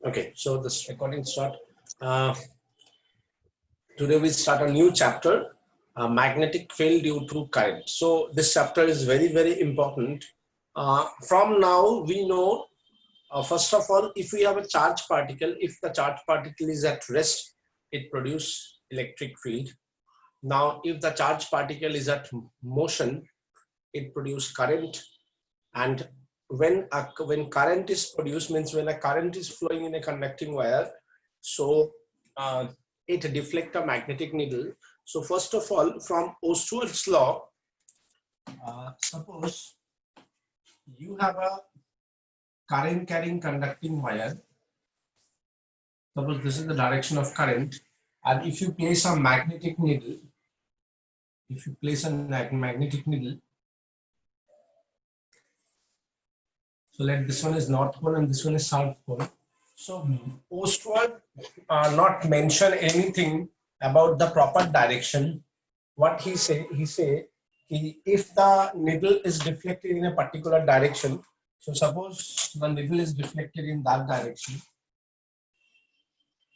Okay, so this recording start. Today we start a new chapter, magnetic field due to current. So this chapter is very important. From now we know, first of all, if we have a charge particle, if the charge particle is at rest, it produces electric field. Now, if the charge particle is at motion, it produces current. And when current is produced, means when a current is flowing in a conducting wire, so it deflects a magnetic needle. So first of all, from Ostwald's law, suppose you have a current carrying conducting wire. Suppose this is the direction of current, and if you place a magnetic needle, so let this one is north pole and this one is south pole. So Ostwald not mention anything about the proper direction. What he say if the needle is deflected in a particular direction, so suppose the needle is deflected in that direction.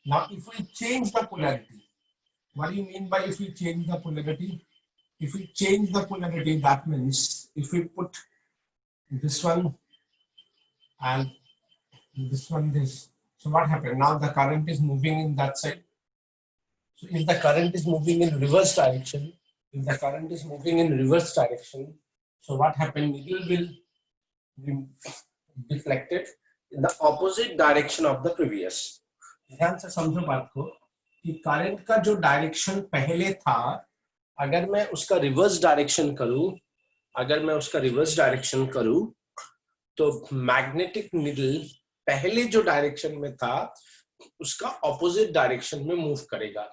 Now if we change the polarity, what do you mean by if we change the polarity? If we change the polarity, that means if we put this one and this one this, so what happened? Now the current is moving in that side. So if the current is moving in reverse direction, so what happened? Needle will be deflected in the opposite direction of the previous. ध्यान से समझो बात को कि current का जो direction पहले था, अगर मैं उसका रिवर्स डायरेक्शन करूं, तो मैग्नेटिक नीडल पहले जो डायरेक्शन में था उसका ऑपोजिट डायरेक्शन में मूव करेगा.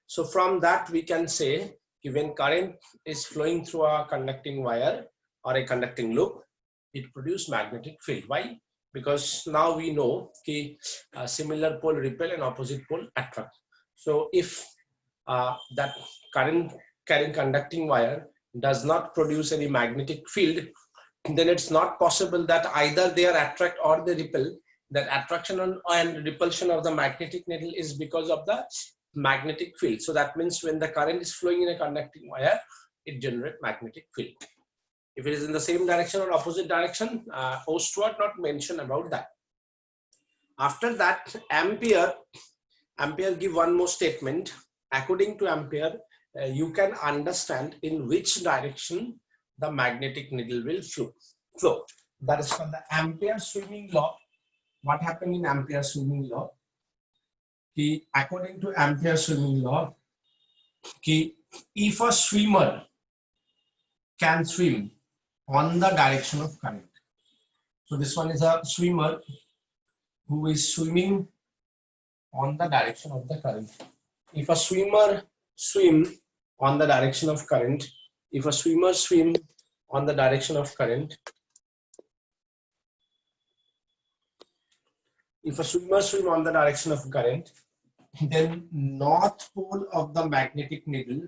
So from that we can say when current is flowing through a conducting wire or a conducting loop, it produces magnetic field. Why? Because now we know that similar pole repel and opposite pole attract. So if that current carrying conducting wire does not produce any magnetic field, then it's not possible that either they are attract or they repel. That attraction and repulsion of the magnetic needle is because of the magnetic field. So that means when the current is flowing in a conducting wire, it generates magnetic field. If it is in the same direction or opposite direction, Ostwald not mention about that. After that, Ampere give one more statement. According to Ampere, you can understand in which direction the magnetic needle will flow. That is called the Ampere swimming law. What happened in Ampere swimming law? According to Ampere swimming law, if a swimmer can swim on the direction of current, so this one is a swimmer who is swimming on the direction of the current. If a swimmer swim on the direction of current, then north pole of the magnetic needle,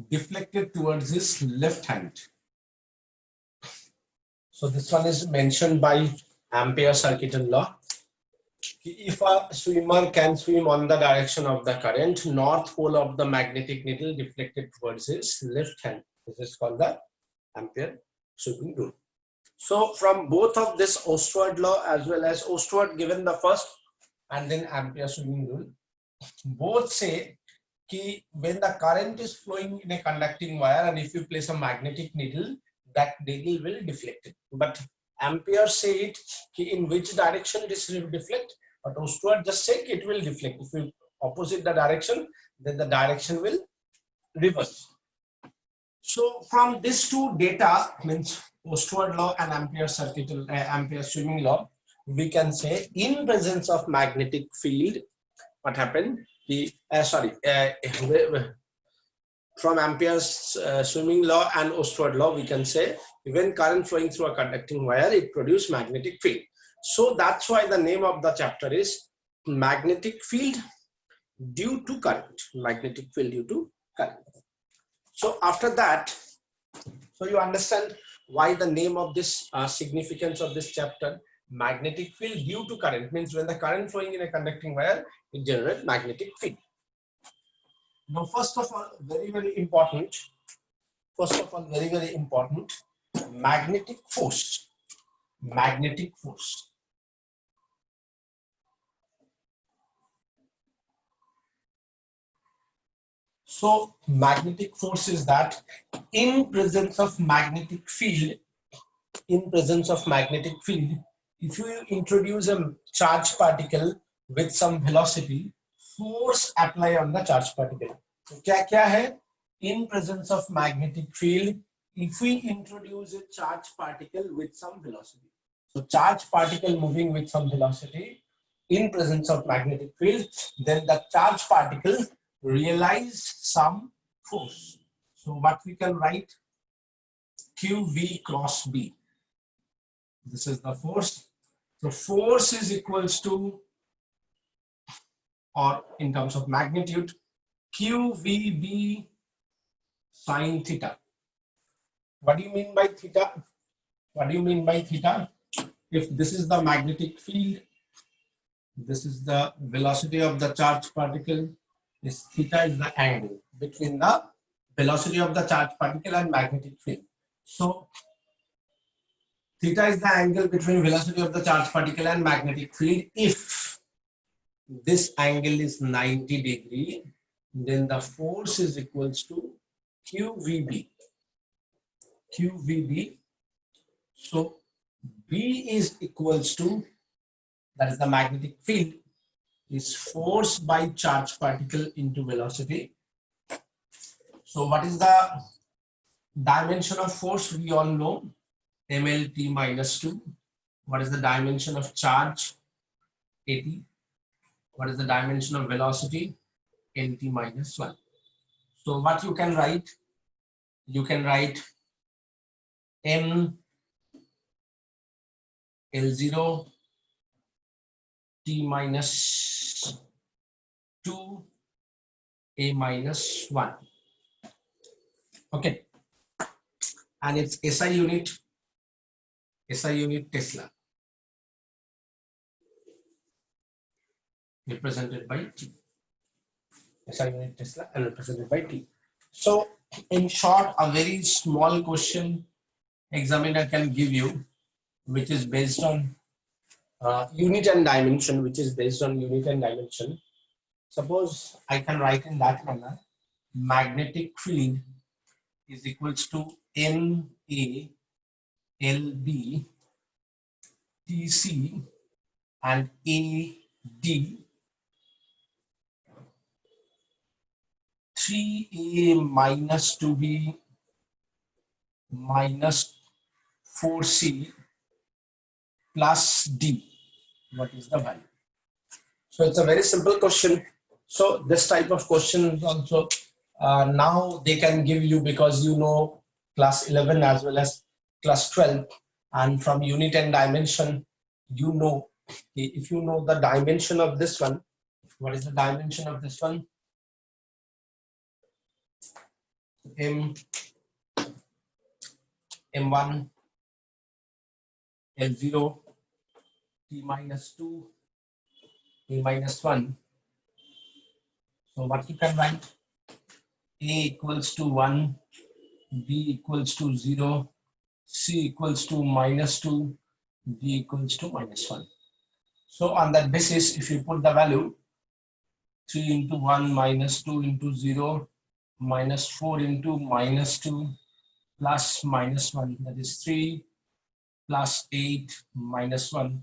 deflected towards his left hand. So this one is mentioned by Ampere circuit and law. If a swimmer can swim on the direction of the current, north pole of the magnetic needle deflected towards his left hand. This is called the Ampere swimming rule. So from both of this Ostwald law as well as Ostwald given the first and then Ampere swimming rule, both say that when the current is flowing in a conducting wire and if you place a magnetic needle, that needle will deflect it. But Ampere say it in which direction it is deflect, but Ostwald just say it will deflect. If you opposite the direction, then the direction will reverse. So from these two data, means Ostwald law and Ampere circuit, Ampere swimming law, we can say in presence of magnetic field, what happened? From Ampere's swimming law and Ostwald law, we can say when current flowing through a conducting wire, it produces magnetic field. So that's why the name of the chapter is magnetic field due to current. Magnetic field due to current. So after that, so you understand Why the name of this significance of this chapter? Magnetic field due to current means when the current flowing in a conducting wire, it generates magnetic field. Now, first of all, very important. First of all, very important. Magnetic force. Magnetic force. So, magnetic force is that in presence of magnetic field, if you introduce a charged particle with some velocity, force apply on the charged particle. So क्या है? In presence of magnetic field, if we introduce a charged particle with some velocity. So charged particle moving with some velocity in presence of magnetic field, then the charged particle realize some force. So what we can write? QV cross B. This is the force. So force is equals to, or in terms of magnitude, QVB sine theta. What do you mean by theta? What do you mean by theta? If this is the magnetic field, this is the velocity of the charged particle, this theta is the angle between the velocity of the charged particle and magnetic field. So theta is the angle between velocity of the charged particle and magnetic field. If this angle is 90 degree, then the force is equals to QVB. QVB. So B is equals to, that is the magnetic field, is force by charged particle into velocity. So what is the dimension of force? We all know, mLT minus 2. What is the dimension of charge? 80. What is the dimension of velocity? LT minus 1. So what you can write? You can write M L0 T minus 2 A minus 1. Okay. And its SI unit Tesla, represented by T. SI unit Tesla and represented by T. So in short, a very small question examiner can give you, which is based on unit and dimension, Suppose I can write in that manner, magnetic field is equals to NA LB TC and AD 3A minus 2B minus 4C plus D. What is the value? So it's a very simple question. So this type of question also now they can give you, because you know class 11 as well as class 12, and from unit and dimension, you know, if you know the dimension of this one, what is the dimension of this one? M1 L0 T minus 2 A minus 1. So what you can write? A equals to 1, B equals to 0, C equals to minus 2, D equals to minus 1. So on that basis, if you put the value 3 into 1 minus 2 into 0 minus 4 into minus 2 plus minus 1, that is 3 plus 8 minus 1,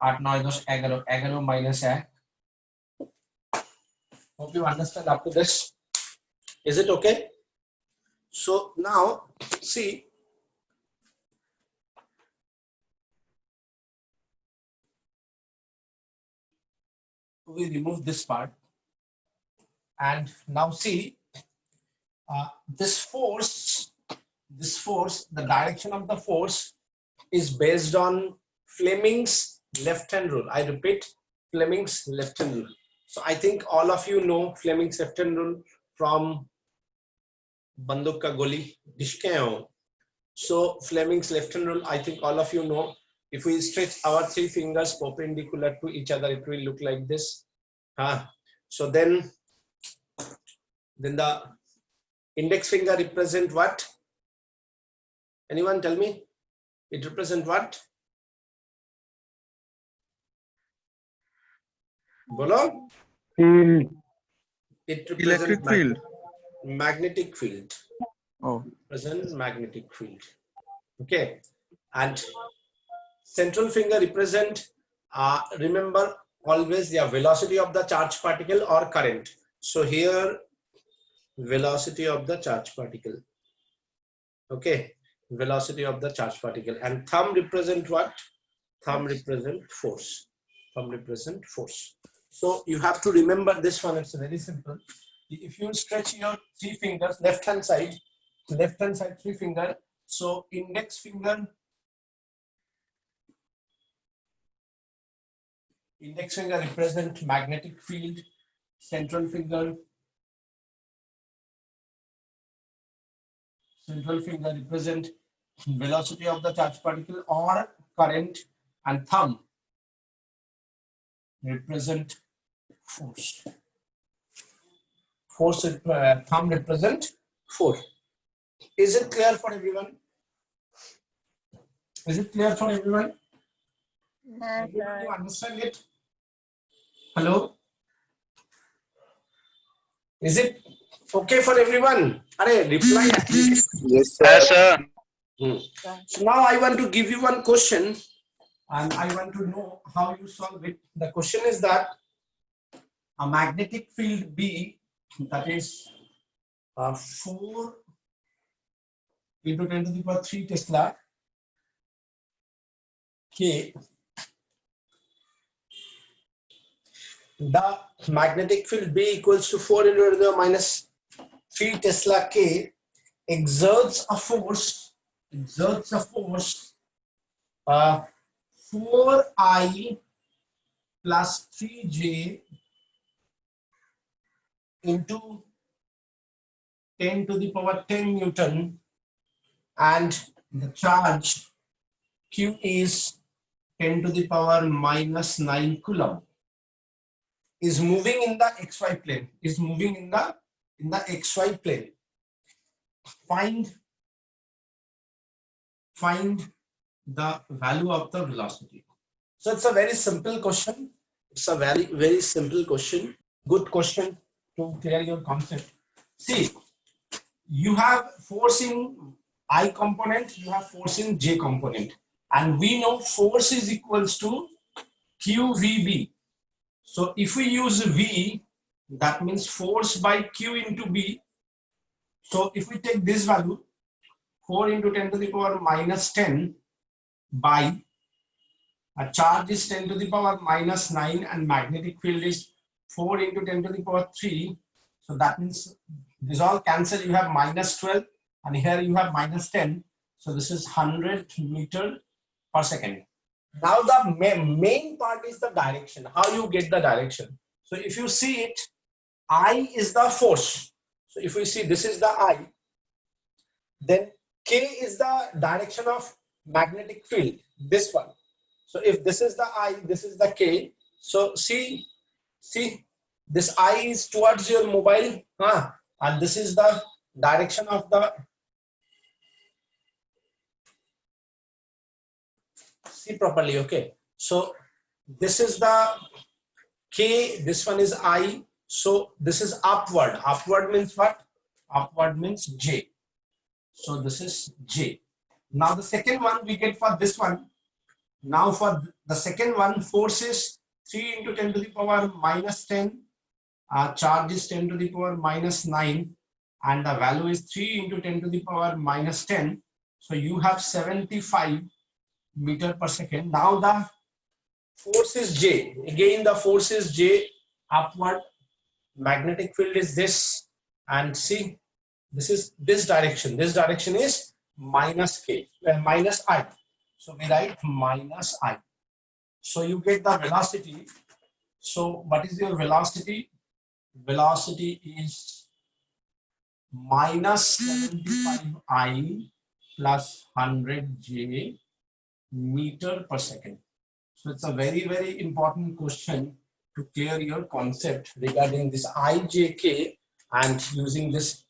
8, 9, 10, 11, 11 minus 1. Hope you understand up to this. Is it okay? So now see, we remove this part, and now see this force, the direction of the force is based on Fleming's left-hand rule. I repeat, Fleming's left-hand rule. So I think all of you know Fleming's left-hand rule from बंदूक का गोली डिशके हो, So Fleming's left hand rule, I think all of you know. If we stretch our three fingers perpendicular to each other, it will look like this. So then the index finger represent what? Anyone tell me? It represent what? Bolo? Field. It represents Electric field. magnetic field. Oh. Represent magnetic field. Okay. And central finger represent, remember always the velocity of the charge particle or current. So here velocity of the charge particle. Okay. Velocity of the charge particle. And thumb represent what? Thumb represent force. Thumb represent force. So you have to remember this one. It's very simple. If you stretch your three fingers, left hand side three finger. So index finger represent magnetic field. Central finger represent velocity of the charge particle or current, and thumb represent force. Thumb represent force. Is it clear for everyone? Is it clear for everyone? Everybody understand it? Hello? Is it okay for everyone? Are reply at least. Yes, sir. Yes, sir. So now I want to give you one question and I want to know how you solve it. The question is that a magnetic field B, that is 4 into 10 to the power 3 Tesla K. The magnetic field B equals to 4 into 10 to the power minus 3 Tesla K exerts a force 4I plus 3J into 10 to the power 10 Newton, and the charge Q is 10 to the power minus 9 Coulomb, is moving in the XY plane, in the XY plane. Find the value of the velocity. So it's a very simple question. It's a very, very simple question. Good question to clear your concept. See, you have force in I component, you have force in J component. And we know force is equals to QVB. So if we use V, that means force by Q into B. So if we take this value, 4 into 10 to the power minus 10 by a charge is 10 to the power minus 9 and magnetic field is 4 into 10 to the power 3. So that means this all cancel. You have minus 12 and here you have minus 10. So this is 100 meter per second. Now the main part is the direction. How you get the direction? So if you see it, I is the force. So if we see this is the I, then K is the direction of magnetic field, this one. So if this is the I, this is the K. So see, this I is towards your mobile, and this is the direction of the, see properly, okay. So this is the K, this one is I. So this is upward. Upward means what? Upward means J. So this is J. Now the second one we get for this one. Now for the second one, force is 3 into 10 to the power minus 10. Charge is 10 to the power minus 9. And the value is 3 into 10 to the power minus 10. So you have 75 meter per second. Now the force is J. Again the force is J, upward. Magnetic field is this. And see, this is this direction. This direction is minus K, minus I. So we write minus I. So you get the velocity. So what is your velocity? Velocity is minus 75I plus 100 J meter per second. So it's a very, very important question to clear your concept regarding this IJK and using this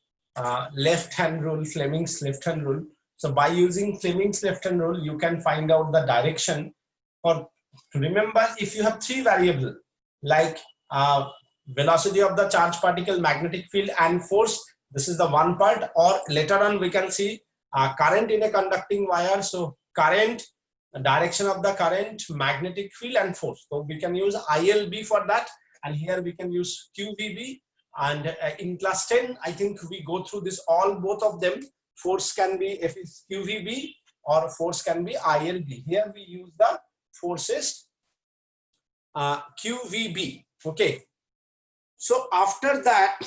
left hand rule, Fleming's left hand rule. So by using Fleming's left hand rule, you can find out the direction. Or remember, if you have three variables like velocity of the charge particle, magnetic field, and force, this is the one part. Or later on, we can see current in a conducting wire. So current, direction of the current, magnetic field, and force. So we can use ILB for that, and here we can use QVB. And in class 10, I think we go through this all both of them. Force can be if it's QVB or force can be ILB. Here we use the forces QVB. Okay. So after that,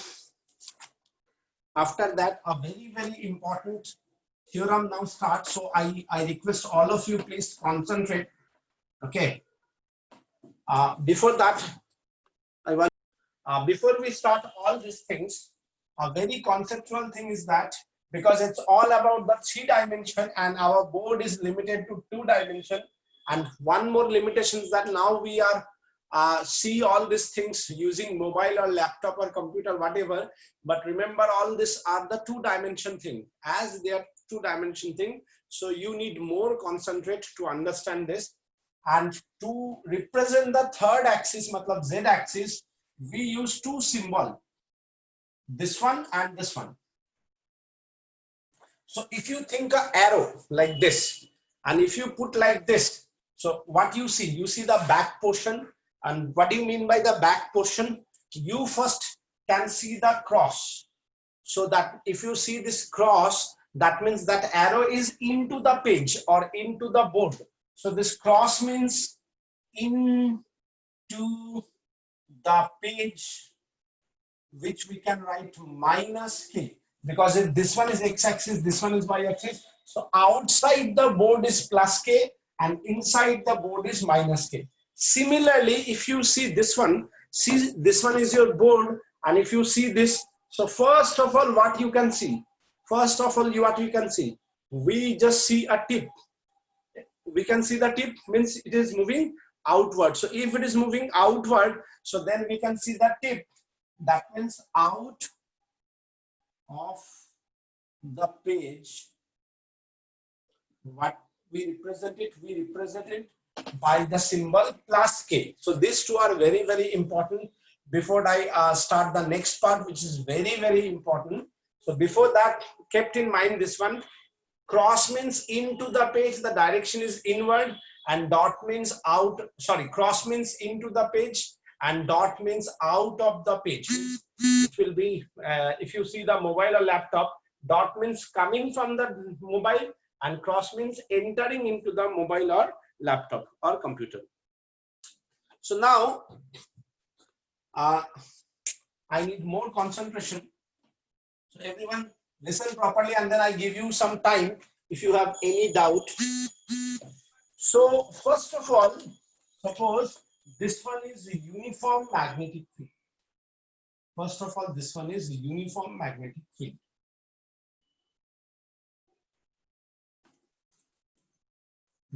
a very, very important theorem now starts. So I request all of you, please concentrate. Okay. Before that, I want before we start all these things, a very conceptual thing is that because it's all about the 3 dimension and our board is limited to 2 dimension, and one more limitation is that now we are see all these things using mobile or laptop or computer, whatever. But remember, all this are the 2 dimension thing. As they are 2 dimension thing, so you need more concentrate to understand this. And to represent the third axis, matlab Z axis, we use 2 symbol, this one and this one. So if you think an arrow like this, and if you put like this, so what you see the back portion. And what do you mean by the back portion? You first can see the cross. So that if you see this cross, that means that arrow is into the page or into the board. So this cross means into the page, which we can write minus K. Because if this one is x-axis, this one is y-axis. So outside the board is plus K and inside the board is minus K. Similarly, if you see this one is your board, and if you see this, so first of all, what you can see? First of all, what you can see? We just see a tip. We can see the tip means it is moving outward. So if it is moving outward, so then we can see the tip. That means out of the page. What we represent it by the symbol plus K. So these 2 are very, very important. Before I start the next part, which is very, very important. So before that, kept in mind this one, cross means into the page, the direction is inward, and dot means out, sorry, cross means into the page and dot means out of the page. It will be, if you see the mobile or laptop, dot means coming from the mobile and cross means entering into the mobile or laptop or computer. So now I need more concentration. So everyone listen properly, and then I give you some time if you have any doubt. So first of all, suppose this one is a uniform magnetic field. First of all, this one is uniform magnetic field.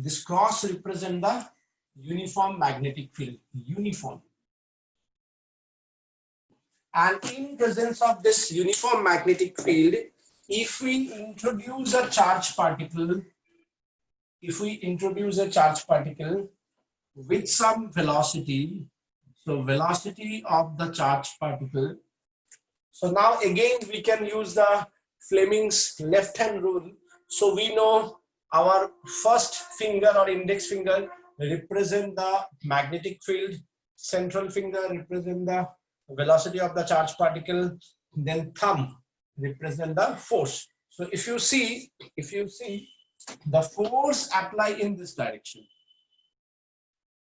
This cross represents the uniform magnetic field, uniform. And in presence of this uniform magnetic field, if we introduce a charge particle, with some velocity, so velocity of the charge particle. So now again we can use the Fleming's left hand rule. So we know our first finger or index finger represent the magnetic field, central finger represent the velocity of the charge particle, then thumb represent the force. So if you see the force apply in this direction.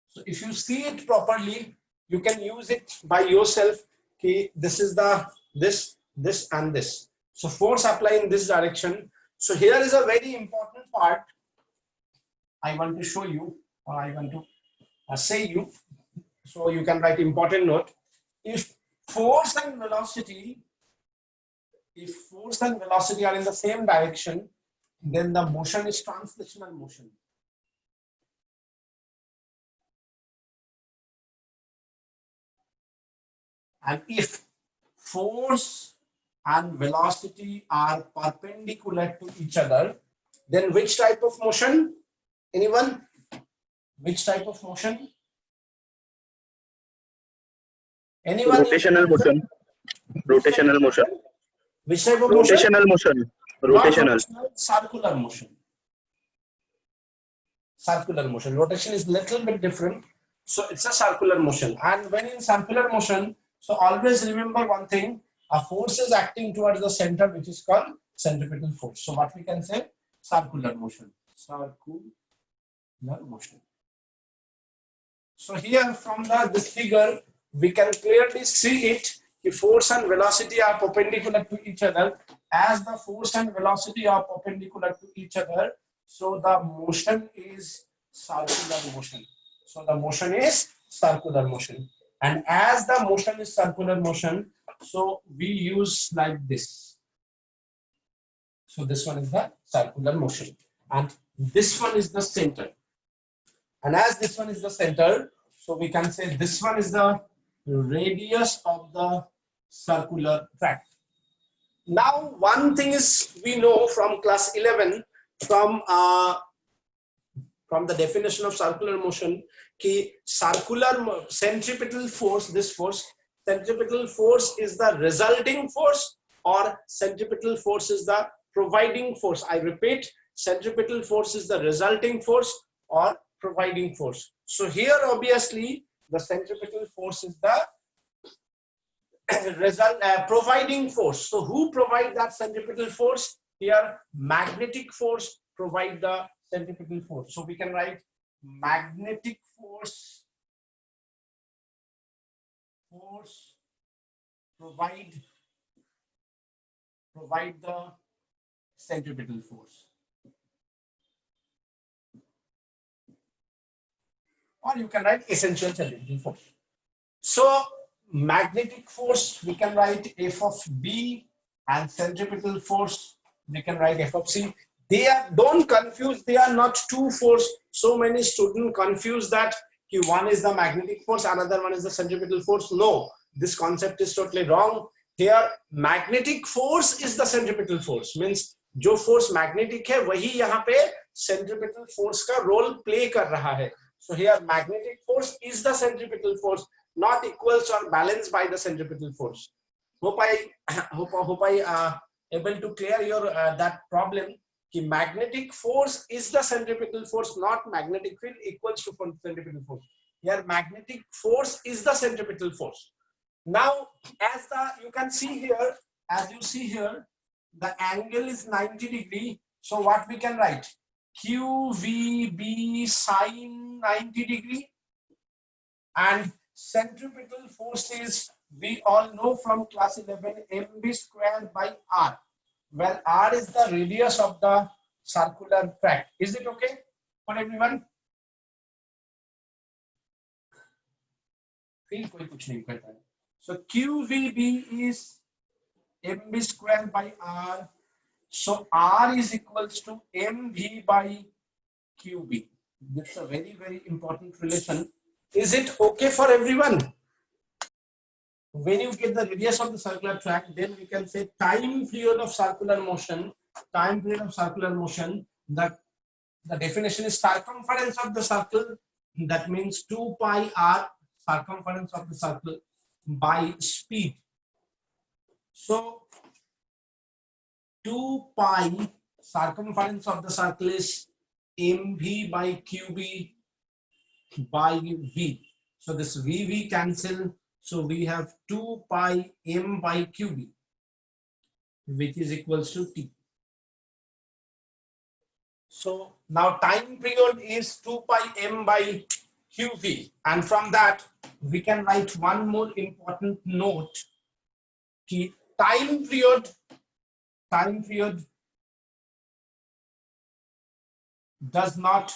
So if you see it properly, you can use it by yourself. Okay, this is the this and this. So force apply in this direction. So here is a very important part I want to show you, or I want to say you. So you can write important note. If force and velocity are in the same direction, then the motion is translational motion. And if force and velocity are perpendicular to each other, then which type of motion? Anyone? Which type of motion? Anyone? Rotational motion. Rotational motion. Which type of motion? Rotational motion. Not Rotational. rotational, circular motion. Circular motion. Rotation is little bit different. So it's a circular motion. And when in circular motion, so always remember one thing, a force is acting towards the center, which is called centripetal force. So what we can say? Circular motion. Circular motion. So here from this figure, we can clearly see it. If force and velocity are perpendicular to each other, as the force and velocity are perpendicular to each other, so the motion is circular motion. So the motion is circular motion. And as the motion is circular motion, so we use like this. So this one is the circular motion. And this one is the center. And as this one is the center, so we can say this one is the radius of the circular tract. Now, one thing is we know from class 11, from the definition of circular motion, कि circular centripetal force, this force, centripetal force is the resulting force or centripetal force is the providing force. I repeat, centripetal force is the resulting force or providing force. So here obviously the centripetal force is the providing force. So who provide that centripetal force? Here magnetic force provide the centripetal force. So we can write magnetic force provide the centripetal force. Or you can write essential centripetal force. So magnetic force we can write F of B, and centripetal force we can write F of C. They are, don't confuse, they are not two force. So many students confuse that one is the magnetic force, another one is the centripetal force. No, this concept is totally wrong. Here magnetic force is the centripetal force, means जो force magnetic है वही यहाँ पे centripetal force का role play कर रहा है. So here magnetic force is the centripetal force, not equals or balanced by the centripetal force. Hope I able to clear your that problem. कि magnetic force is the centripetal force, not magnetic field equals to centripetal force. Here magnetic force is the centripetal force. Now as you can see here, as you see here, the angle is 90 degree. So what we can write? QVB sine 90 degree. And centripetal force is, we all know from class 11, mv squared by r, where r is the radius of the circular tract. Is it okay for everyone? So QVB is mv squared by r. So r is equals to mv by qb. That's a very, very important relation. Is it okay for everyone? When you get the radius of the circular tract, then we can say time period of circular motion. Time period of circular motion. The definition is circumference of the circle. That means 2 pi r, circumference of the circle, by speed. So 2 pi circumference of the circle is mv by qb by v. So this v cancel. So we have 2 pi m by qb, which is equals to t. So now time period is 2 pi m by qv, and from that we can write one more important note. Time period does not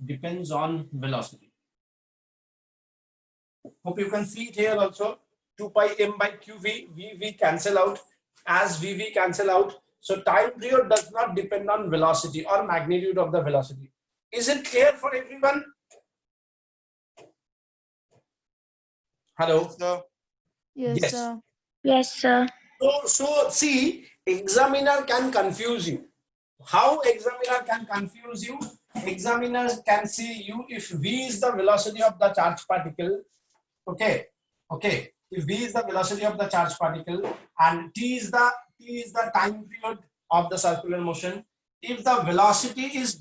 depends on velocity. Hope you can see it here also. 2 pi m by qv, v cancel out. As v cancel out, so time period does not depend on velocity or magnitude of the velocity. Is it clear for everyone? Hello? Sir. Yes, sir. Yes, sir. So see, examiner can confuse you. How examiner can confuse you? Examiners can see you if v is the velocity of the charged particle. Okay. If v is the velocity of the charged particle and t is the time period of the circular motion. If the velocity is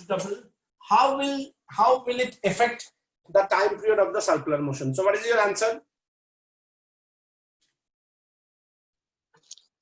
double, how will it affect the time period of the circular motion? So what is your answer?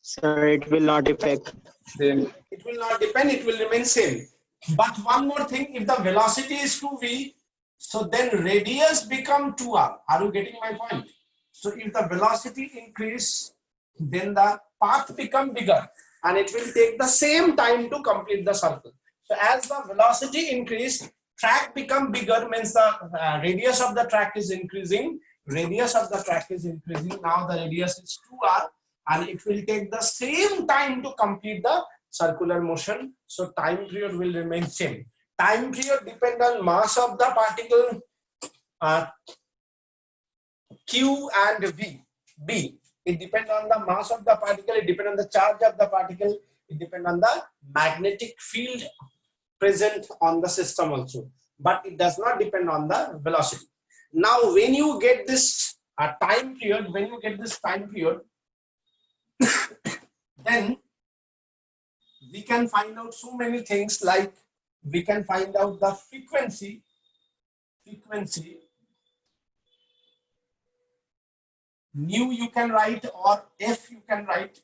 Sir, it will not affect. Same. It will not depend, it will remain same. But one more thing, if the velocity is 2v, so then radius become 2r. Are you getting my point? So if the velocity increase, then the path become bigger and it will take the same time to complete the circle. So as the velocity increase, track become bigger, means the radius of the track is increasing. Now the radius is 2r and it will take the same time to complete the circular motion. So time period will remain same. Time period depend on mass of the particle Q and V. B. It depends on the mass of the particle, it depends on the charge of the particle, it depends on the magnetic field present on the system also. But it does not depend on the velocity. Now when you get this time period, then we can find out so many things, like we can find out the frequency, nu you can write or f you can write,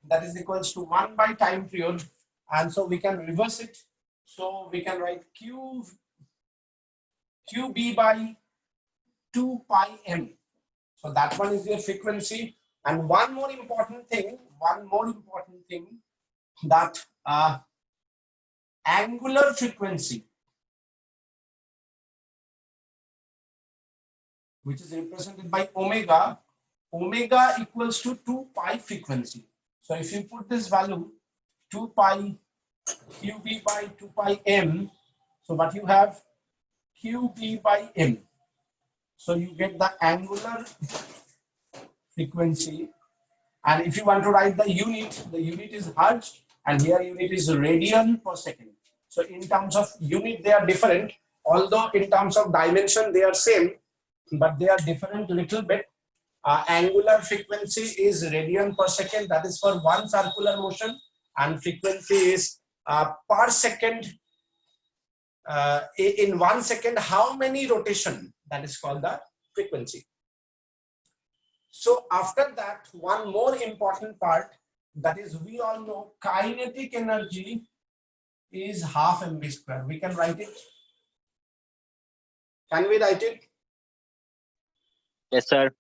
that is equals to 1 by time period, and so we can reverse it. So we can write qb by 2 pi m. So that one is your frequency. And one more important thing, that angular frequency, which is represented by omega equals to 2 pi frequency. So if you put this value 2 pi qb by 2 pi m, so what you have, qb by m. So you get the angular frequency. And if you want to write the unit is hertz, and here unit is radian per second. So in terms of unit they are different, although in terms of dimension they are same, but they are different little bit. Angular frequency is radian per second, that is for one circular motion, and frequency is per second. In 1 second, how many rotation, that is called the frequency. So after that, one more important part, that is, we all know kinetic energy is half mv square. We can write it. Can we write it? Yes, sir.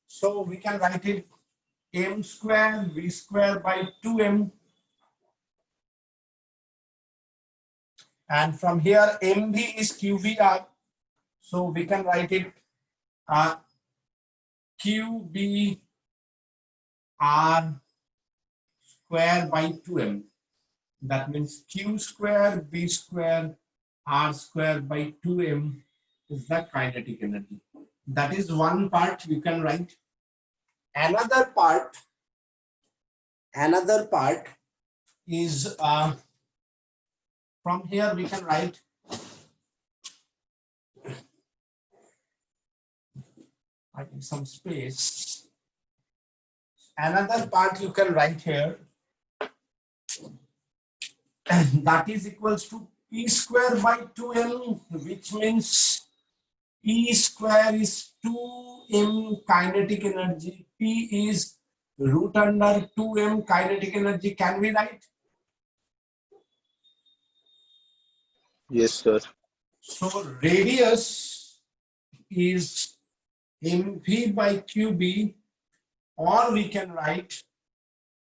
So we can write it m square v square by 2m. And from here mv is qvr. So we can write it qb r square by 2m. That means q square b square r square by 2m is the kinetic energy. That is one part you can write. Another part is from here we can write I need some space. Another part you can write here, that is equals to p square by 2m, which means E square is 2m kinetic energy. P is root under 2m kinetic energy. Can we write? Yes, sir. So radius is mv by qb, or we can write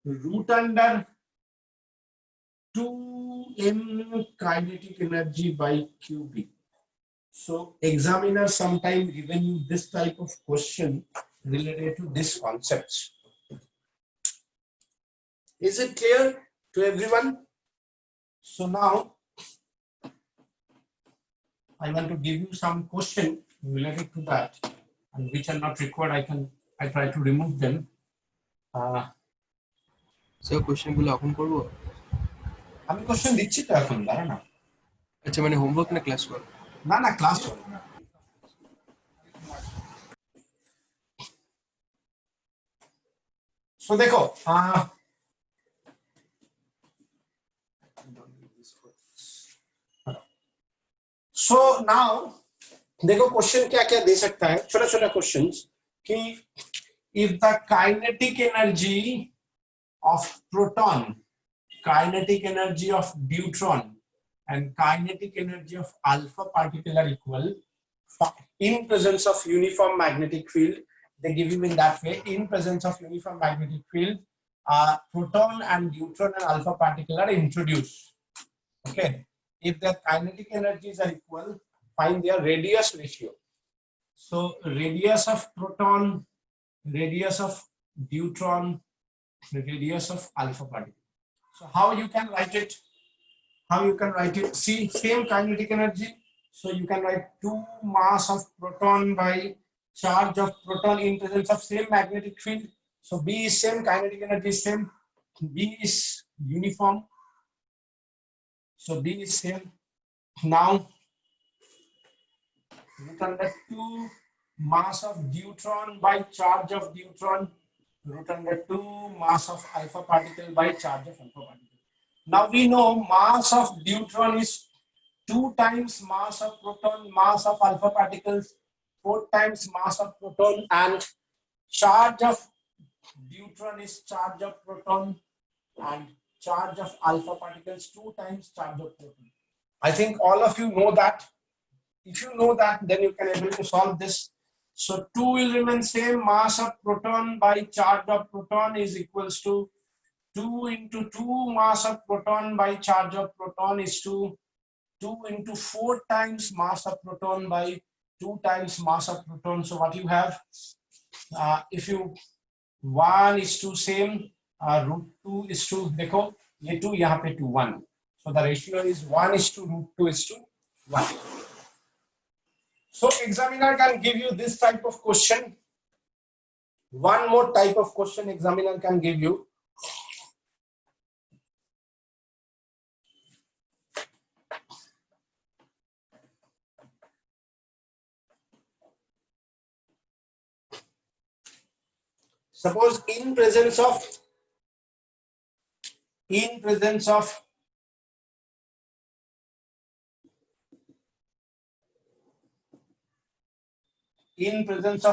root under 2m kinetic energy by qb. So examiner sometime given you this type of question related to this concepts. Is it clear to everyone? So now I want to give you some question related to that, and which are not required. I try to remove them. Sir কোশ্চেনগুলো এখন করবো? আমি question দিচ্ছি তো এখন, দাঁড়া না। আচ্ছা, মানে হোমওয়ার্ক না ক্লাস করো? না না, ক্লাস হবে না। So देखो, so now देखो क्वेश्चन क्या क्या दे सकता है, छोटा छोटा क्वेश्चंस कि if the kinetic energy of proton, kinetic energy of deuteron and kinetic energy of alpha particle are equal in presence of uniform magnetic field, they give you in that way, in presence of uniform magnetic field, proton and neutron and alpha particle are introduced. Okay, if their kinetic energies are equal, find their radius ratio. So radius of proton, radius of deuteron, radius of alpha particle. So how you can write it? How you can write it? See, same kinetic energy. So you can write 2 mass of proton by charge of proton in presence of same magnetic field. So B is same, kinetic energy is same, B is uniform. So B is same. Now root under 2 mass of deuteron by charge of deuteron, root under 2 mass of alpha particle by charge of alpha particle. Now we know mass of deuteron is 2 times mass of proton, mass of alpha particles, 4 times mass of proton, and charge of deuteron is charge of proton and charge of alpha particles 2 times charge of proton. I think all of you know that. If you know that, then you can able to solve this. So 2 will remain same, mass of proton by charge of proton is equals to 2 into 2 mass of proton by charge of proton is to 2 into 4 times mass of proton by 2 times mass of proton. So what you have, if you 1 is to same, root 2 is to, देखो ये 2 यहाँ पे 2 1, so the ratio is 1 is to root 2 is to 1. So examiner can give you this type of question. One more type of question examiner can give you. Suppose in presence of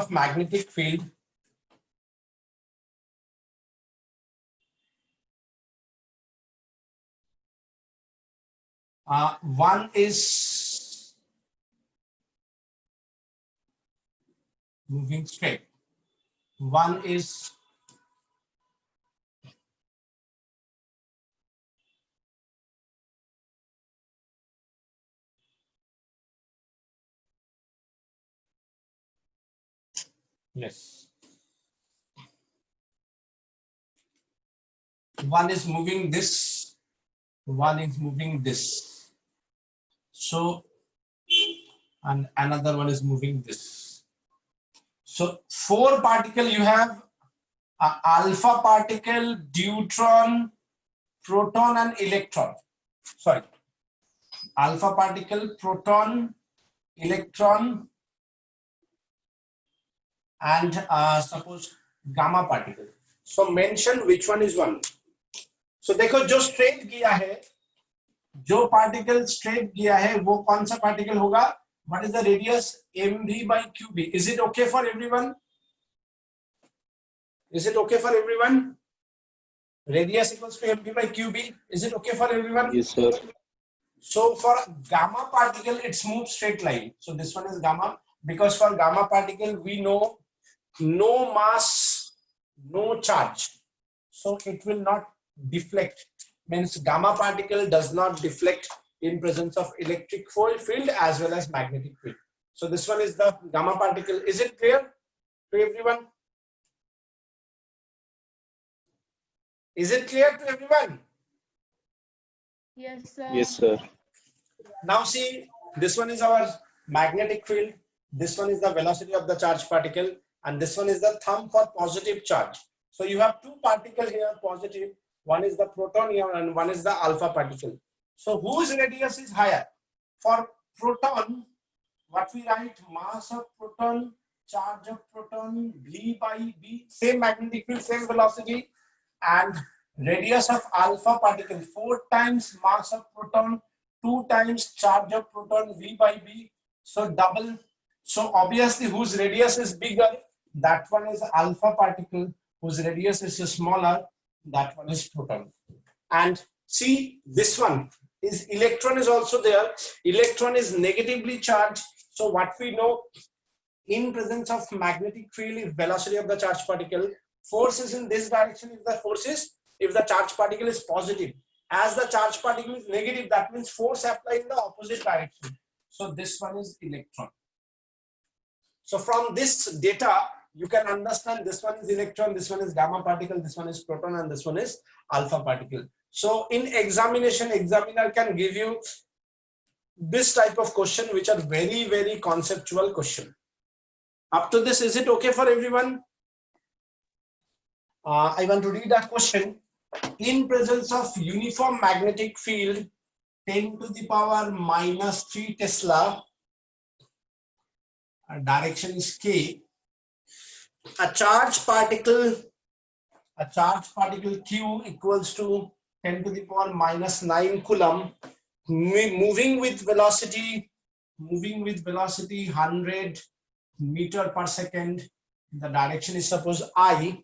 magnetic field, one is moving straight, one is yes, one is moving this, one is moving this, so and another one is moving this. So 4 particle you have, alpha particle, deuteron, proton and electron. Sorry, alpha particle, proton, electron, and suppose gamma particle. So mention which one is one. So देखो जो straight गया है, जो particle straight गया है वो कौन सा particle होगा? What is the radius? mv by qb. Is it okay for everyone? Is it okay for everyone? Radius equals to mv by qb. Is it okay for everyone? Yes, sir. So for gamma particle, it's moved straight line. So this one is gamma, because for gamma particle we know no mass, no charge, so it will not deflect. Means gamma particle does not deflect in presence of electric field as well as magnetic field. So this one is the gamma particle. Is it clear to everyone? Is it clear to everyone? Yes, sir. Yes, sir. Now see, this one is our magnetic field. This one is the velocity of the charged particle, and this one is the thumb for positive charge. So you have two particles here, positive. One is the proton here and one is the alpha particle. So whose radius is higher? For proton, what we write, mass of proton, charge of proton, V by B, same magnetic field, same velocity, and radius of alpha particle, 4 times mass of proton, 2 times charge of proton, V by B, so double. So obviously whose radius is bigger, that one is alpha particle, whose radius is smaller, that one is proton. And see, this one is electron is also there. Electron is negatively charged. So what we know, in presence of magnetic field, if velocity of the charged particle, force is in this direction if the force is, if the charged particle is positive. As the charged particle is negative, that means force applied in the opposite direction. So this one is electron. So from this data, you can understand this one is electron, this one is gamma particle, this one is proton, and this one is alpha particle. So in examination, examiner can give you this type of question, which are very, very conceptual question. Up to this, is it okay for everyone? I want to read that question. In presence of uniform magnetic field 10 to the power minus 3 Tesla, direction is K, a charged particle Q equals to 10 to the power minus 9 Coulomb, moving with velocity 100 meter per second. The direction is suppose I.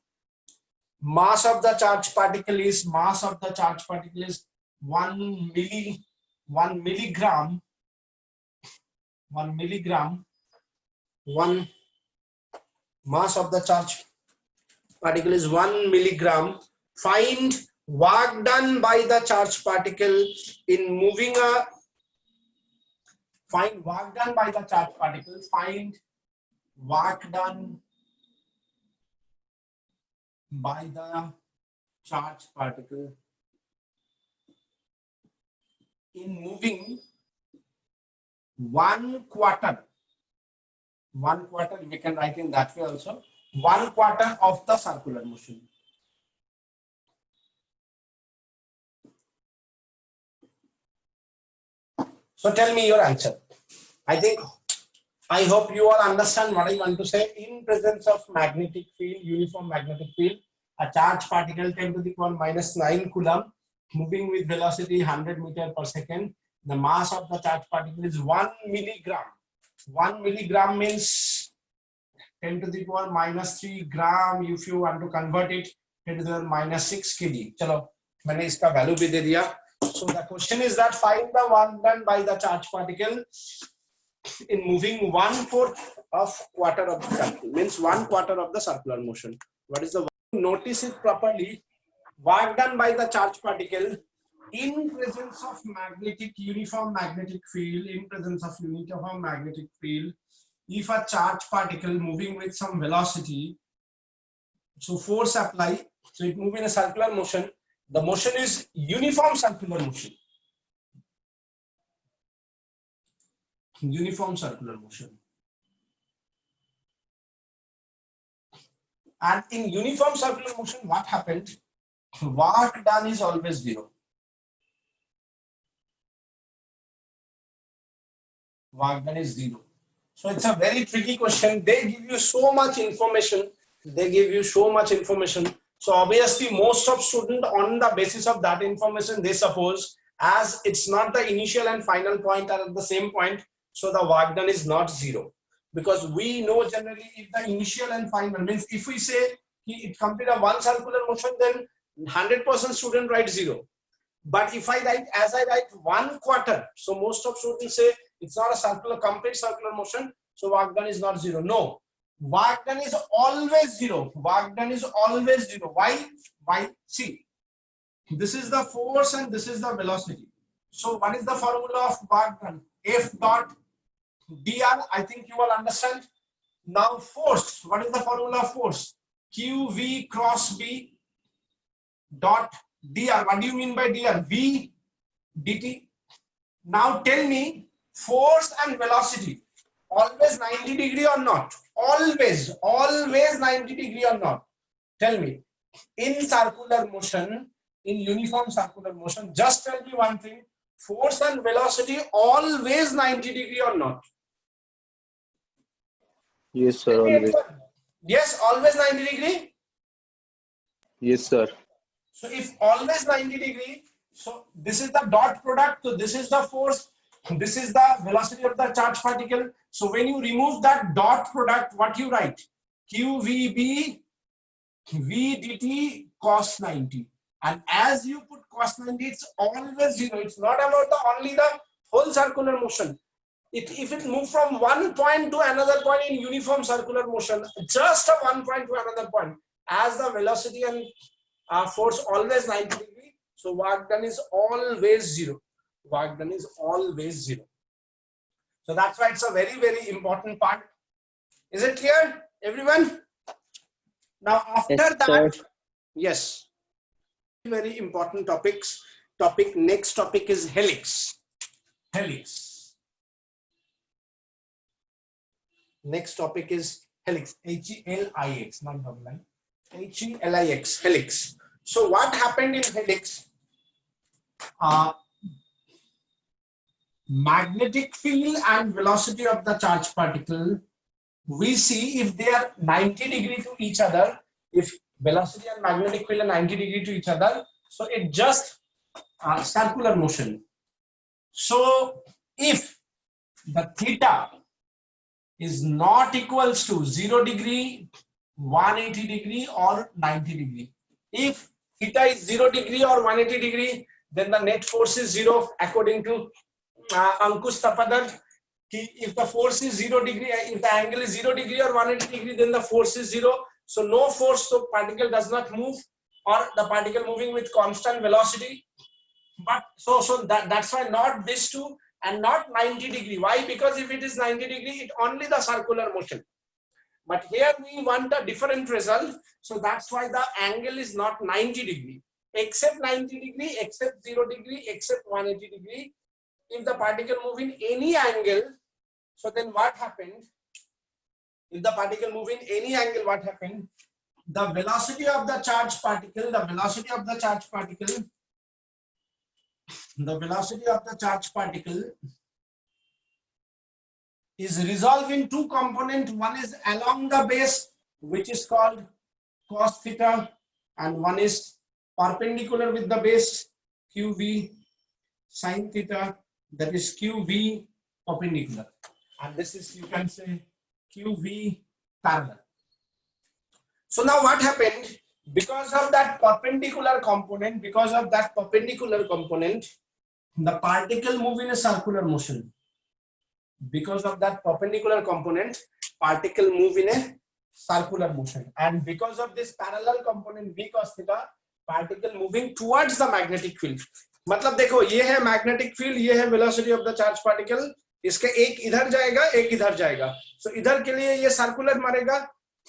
Mass of the charged particle is 1 milligram. Mass of the charged particle is 1 milligram. Find work done by the charged particle in moving a. Find work done by the charged particle. Find work done by the charged particle in moving 1/4. 1/4, we can write in that way also. 1/4 of the circular motion. So tell me your answer. I hope you all understand what I want to say. In presence of magnetic field, uniform magnetic field, a charged particle 10 to the power minus 9 Coulomb, moving with velocity 100 meter per second. The mass of the charged particle is 1 milligram. 1 milligram means 10 to the power minus 3 gram. If you want to convert it, 10 to the power minus 6 kg. Chalo, मैंने इसका value भी दे दिया. So the question is that find the work done by the charged particle in moving 1/4 of quarter of the circle, means 1/4 of the circular motion. What is the work? Notice it properly. Work done by the charged particle in presence of uniform magnetic field. In presence of uniform magnetic field, if a charged particle moving with some velocity, so force apply, so it move in a circular motion. The motion is uniform circular motion. Uniform circular motion. And in uniform circular motion, what happened? Work done is always zero. Work done is zero. So it's a very tricky question. They give you so much information. So obviously most of students, on the basis of that information, they suppose as it's not the initial and final point are at the same point, so the work done is not zero. Because we know generally if the initial and final means, if we say it completed a one circular motion, then 100% student write zero. But if I write, as I write 1/4, so most of students say it's not a complete circular motion, so work done is not zero. No, work done is always zero. Work done is always zero. Why? See, this is the force and this is the velocity. So what is the formula of work done? F dot dr. I think you all understand. Now force. What is the formula of force? QV cross B dot dr. What do you mean by dr? V dt. Now tell me, force and velocity always 90 degree or not? Always 90 degree or not? Tell me. In circular motion, in uniform circular motion, just tell me one thing, force and velocity always 90 degree or not? Yes, sir. Always. Yes, always 90 degree. Yes, sir. So if always 90 degree, so this is the dot product, so this is the force, this is the velocity of the charged particle. So when you remove that dot product, what you write? QVB V dt cos 90. And as you put cos 90, it's always zero. It's not about only the whole circular motion. If it moves from one point to another point in uniform circular motion, just a one point to another point, as the velocity and force always 90 degree, so work done is always zero. Work done is always zero. So that's why it's a very, very important part. Is it clear, everyone? Now after Yes, that, sir. yes, very important topics. Next topic is helix. Helix. Next topic is helix. H-E-L-I-X, not double line. H-E-L-I-X, helix. So what happened in helix? Magnetic field and velocity of the charged particle, we see if they are 90 degree to each other, if velocity and magnetic field are 90 degree to each other, so it just circular motion. So if the theta is not equals to 0 degree, 180 degree or 90 degree, if theta is 0 degree or 180 degree, then the net force is 0 according to Ankush Tapadar. If the force is 0 degree, if the angle is 0 degree or 180 degree, then the force is 0. So no force, so particle does not move, or the particle moving with constant velocity. But so that's why not this two and not 90 degree. Why? Because if it is 90 degree, it only the circular motion. But here we want a different result. So that's why the angle is not 90 degree. Except 90 degree, except 0 degree, except 180 degree. If the particle move in any angle, so then what happened? If the particle move in any angle, what happened? The velocity of the charged particle, the velocity of the charged particle is resolved in two components. One is along the base, which is called cos theta, and one is perpendicular with the base, QV sin theta, that is QV perpendicular. And this is, you can say, QV parallel. So now what happened? Because of that perpendicular component, the particle move in a circular motion. Because of that perpendicular component, particle move in a circular motion. And because of this parallel component V cos theta, particle moving towards the magnetic field. मतलब देखो, ये है magnetic field, ये है velocity of the charged particle. इसके एक इधर जाएगा, एक इधर जाएगा. So इधर के लिए ये circular मारेगा,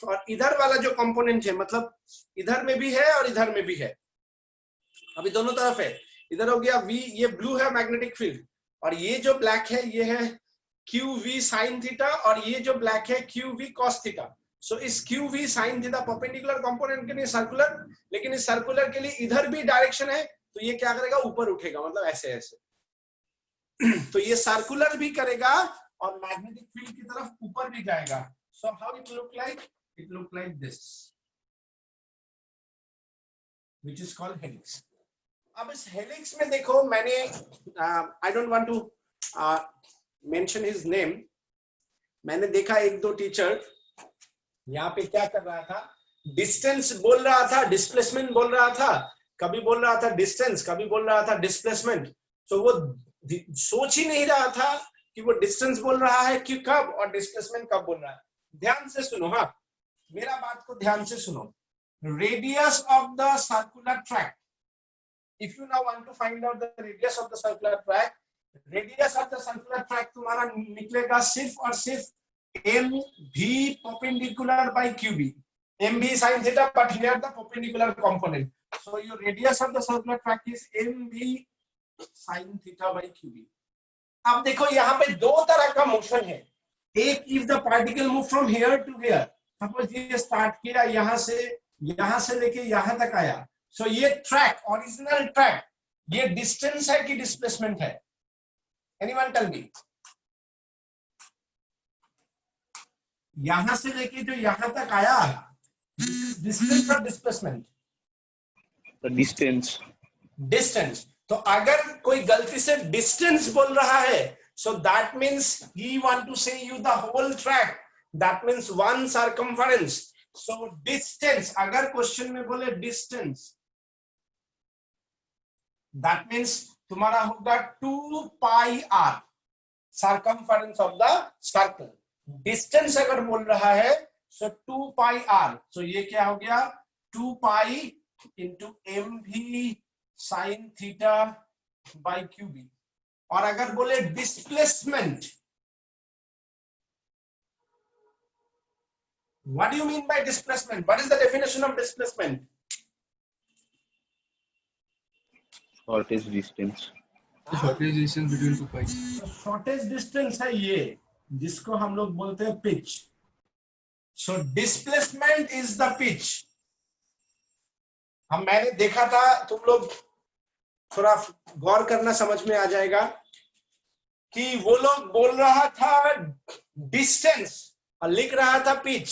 और इधर वाला जो कंपोनेंट है, मतलब इधर में भी है और इधर में भी है. अभी दोनों तरफ है. इधर हो गया V, ये ब्लू है मैग्नेटिक फील्ड, और ये जो ब्लैक है ये है QV sin थीटा, और ये जो ब्लैक है QV cos थीटा. सो इस QV sin theta perpendicular component के लिए सर्कुलर, लेकिन इस सर्कुलर के लिए इधर भी डायरेक्शन है, तो ये क्या करेगा? ऊपर उठेगा, मतलब ऐसे ऐसे. तो ये सर्कुलर भी करेगा और मैग्नेटिक फील्ड की तरफ ऊपर भी जाएगा. So how it look like? It look like this, which is called helix. अब इस हेलिक्स में देखो, मैंने I don't want to mention his name, मैंने देखा एक दो टीचर यहाँ पे क्या कर रहा था, डिस्टेंस बोल रहा था, डिस्प्लेसमेंट बोल रहा था, कभी बोल रहा था डिस्टेंस, कभी बोल रहा था डिस्प्लेसमेंट. तो वो सोच ही नहीं रहा था कि वो डिस्टेंस बोल रहा है कि कब और डिस्प्लेसमेंट कब बोल रहा है. ध्यान से सुनो, हाँ मेरा बात को ध्यान से सुनो. Radius of the circular track, if you now want to find out the radius of the circular track, radius of the circular track तुम्हारा निकलेगा सिर्फ और सिर्फ mv perpendicular by qb. mv sin theta, but here the perpendicular component. So your radius of the circular track is mv sin theta by qb. अब देखो यहाँ पे दो तरह का मोशन है. एक, if the particle move from here to here, suppose ये स्टार्ट किया यहाँ से लेके यहाँ तक आया, सो ये ट्रैक, ओरिजिनल ट्रैक, ये डिस्टेंस है कि डिस्प्लेसमेंट है? Anyone tell me? यहाँ से लेके जो यहाँ तक आया, डिस्टेंस और डिस्प्लेसमेंट? डिस्टेंस. डिस्टेंस. तो अगर कोई गलती से डिस्टेंस बोल रहा है, so that means he want to say you the whole track, that means one circumference. So distance, अगर क्वेश्चन में बोले distance, that means तुम्हारा होगा 2 pi r, circumference of the circle. Distance अगर बोल रहा है, so 2 pi r, so ये क्या हो गया? 2 pi into mv sin theta by qb. और अगर बोले displacement, what do you mean by displacement? What is the definition of displacement? Shortest distance. The shortest distance between two points. Shortage distance है ये, जिसको हम लोग बोलते हैं pitch. So displacement is the pitch. मैंने देखा था, तुम लोग थोड़ा गौर करना, समझ में आ जाएगा कि वो लोग बोल रहा था डिस्टेंस और लिख रहा था पिच,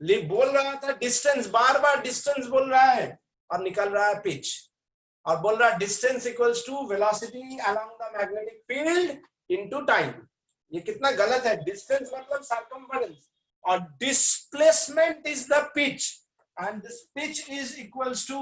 बोल रहा था डिस्टेंस, बार बार डिस्टेंस बोल रहा है और निकल रहा है पिच, और बोल रहा है distance equals to velocity along the magnetic field into time. ये कितना गलत है. डिस्टेंस मतलब सर्कमफरेंस और displacement is the pitch. And this pitch is equals to,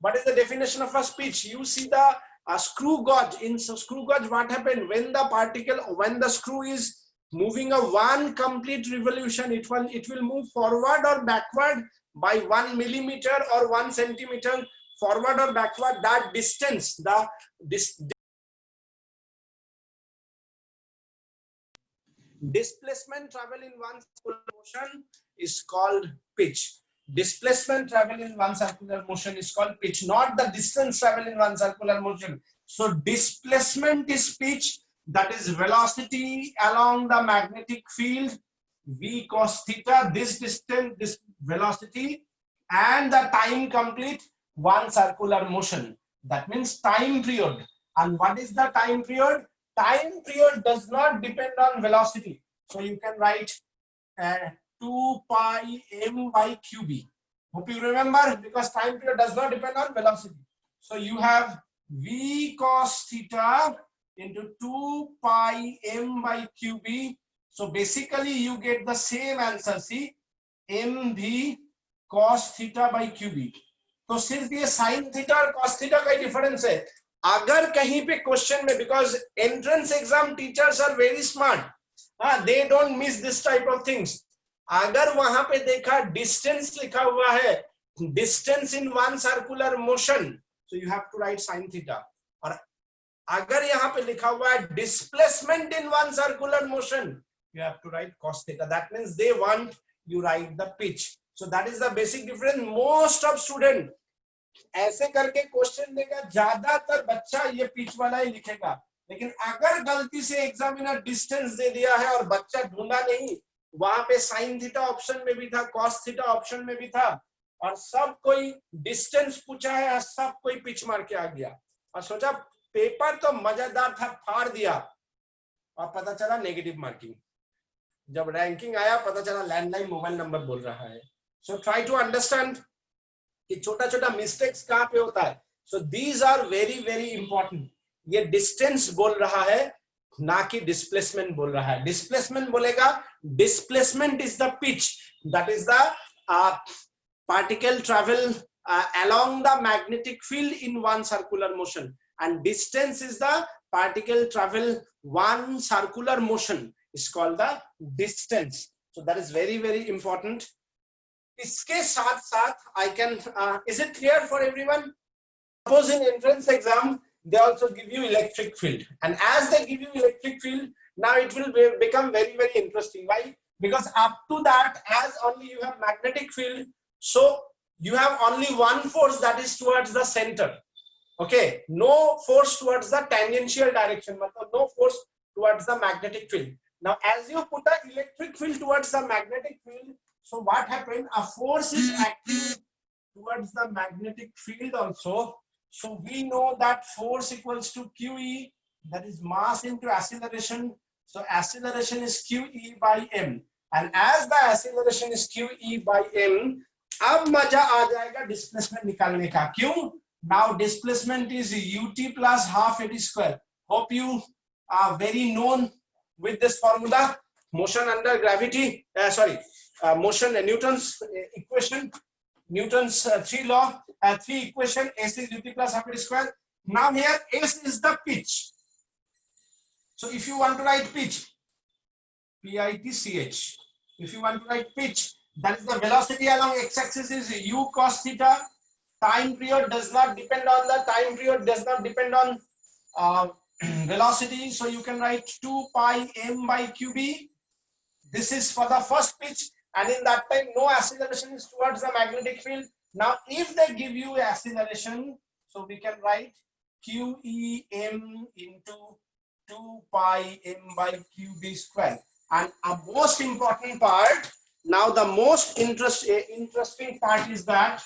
what is the definition of a pitch? You see the screw gauge. In screw gauge, what happened when the particle, when the screw is moving a one complete revolution, it will move forward or backward by 1 millimeter or 1 centimeter forward or backward. That distance, displacement travel in one circular motion is called pitch. Displacement travel in one circular motion is called pitch, not the distance travel in one circular motion. So displacement is pitch, that is velocity along the magnetic field v cos theta, this distance, this velocity, and the time complete one circular motion. That means time period. And what is the time period? Time period does not depend on velocity. So you can write 2 pi m by qb. Hope you remember, because time period does not depend on velocity. So you have v cos theta into 2 pi m by qb. So basically you get the same answer. See, mv cos theta by qb. तो सिर्फ ये sin theta और cos theta का difference है. अगर कहीं पे question में, because entrance exam teachers are very smart, they don't miss this type of things. अगर वहां पे देखा डिस्टेंस लिखा हुआ है, distance in one circular motion, so you have to write sin theta. और अगर यहाँ पे लिखा हुआ है displacement in one circular motion, you have to write cos theta. That means they want you write the pitch. So that is the basic difference. Most of student ऐसे करके question देगा, ज्यादातर बच्चा ये पिच वाला ही लिखेगा. लेकिन अगर गलती से एग्जामिनर डिस्टेंस दे दिया है और बच्चा ढूंढा नहीं, वहां पे साइन थीटा ऑप्शन में भी था, कॉस थीटा ऑप्शन में भी था, और सब कोई डिस्टेंस पूछा है, सब कोई पिच मार के आ गया और सोचा पेपर तो मजेदार था, फाड़ दिया, और पता चला नेगेटिव मार्किंग. जब रैंकिंग आया पता चला लैंडलाइन मोबाइल नंबर बोल रहा है. सो ट्राई टू अंडरस्टैंड कि छोटा छोटा मिस्टेक्स कहाँ पे होता है. So these are very very important. ये डिस्टेंस बोल रहा है, ना कि डिस्प्लेसमेंट बोल रहा है. डिस्प्लेसमेंट बोलेगा, displacement is the pitch, that is the particle travel along the magnetic field in one circular motion, and distance is the particle travel one circular motion is called the distance. So that is very very important. इसके साथ साथ I can is it clear for everyone? Suppose in entrance exam, they also give you electric field. And as they give you electric field, now it will become very, very interesting. Why? Because up to that, as only you have magnetic field, so you have only one force that is towards the center. Okay, no force towards the tangential direction, no force towards the magnetic field. Now, as you put an electric field towards the magnetic field, so what happened? A force is acting towards the magnetic field also. So we know that force equals to QE, that is mass into acceleration. So acceleration is QE by m. And as the acceleration is QE by m, अब मजा आ जाएगा displacement निकालने का. क्यों? Now displacement is ut plus half at square. Hope you are very known with this formula. Motion under gravity, motion Newton's equation, Newton's three equation. S is ut plus half at square. Now here S is the pitch. So if you want to write pitch, PITCH. If you want to write pitch, that is the velocity along x-axis is u cos theta. Time period does not depend on the time period, does not depend on velocity. So you can write 2 pi m by qb. This is for the first pitch, and in that time no acceleration is towards the magnetic field. Now if they give you acceleration, so we can write QEM into 2 pi m by qb square. And a most important part, now the most interesting part is that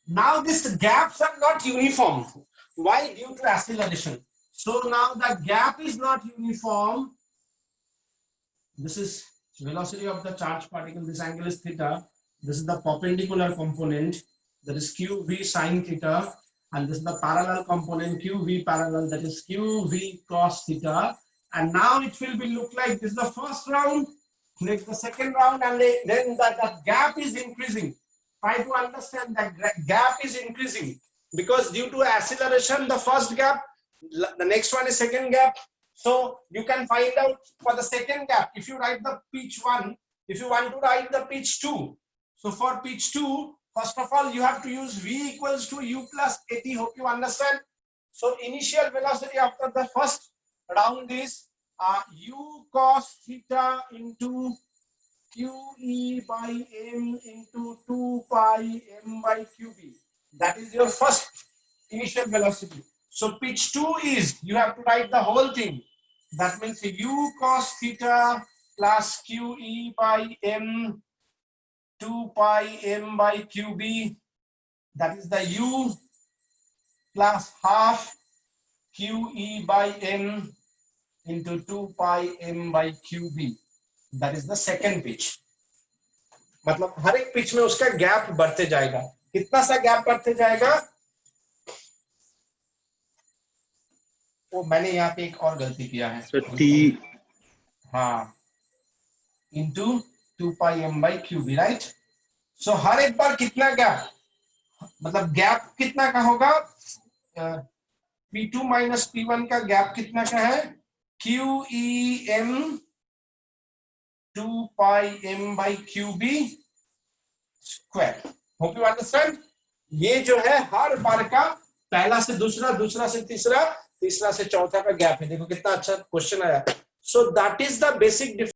now these gaps are not uniform. Why? Due to acceleration. So now the gap is not uniform. This is velocity of the charged particle. This angle is theta. This is the perpendicular component. That is QV sine theta. And this is the parallel component QV parallel. That is QV cos theta. And now it will be look like this is the first round. Next the second round, and then the gap is increasing. Try to understand that gap is increasing because due to acceleration, the first gap, the next one is second gap. So you can find out for the second gap, if you write the pitch 1, if you want to write the pitch 2. So for pitch 2, first of all, you have to use V equals to U plus AT. Hope you understand. So initial velocity after the first round is U cos theta into QE by m into 2 pi m by qb. That is your first initial velocity. So pitch 2 is, you have to write the whole thing. That means U cos theta plus QE by m 2 pi m by qb. That is the U plus half QE by m into 2 pi m by qb. That is the second pitch. मतलब हर एक pitch में उसका gap बढ़ते जाएगा. कितना सा gap बढ़ते जाएगा? वो मैंने यहाँ पे एक और गलती किया है. So T. हाँ. Into 2 pi m by qb, right? So हर एक बार कितना गैप? मतलब गैप कितना का होगा? P2 minus P1 का गैप कितना का है? QEM 2 pi m by qb square. Hope you understand. ये जो है हर बार का पहला से दूसरा, दूसरा से तीसरा, तीसरा से चौथा का गैप है. देखो कितना अच्छा क्वेश्चन आया. So that is the basic difference.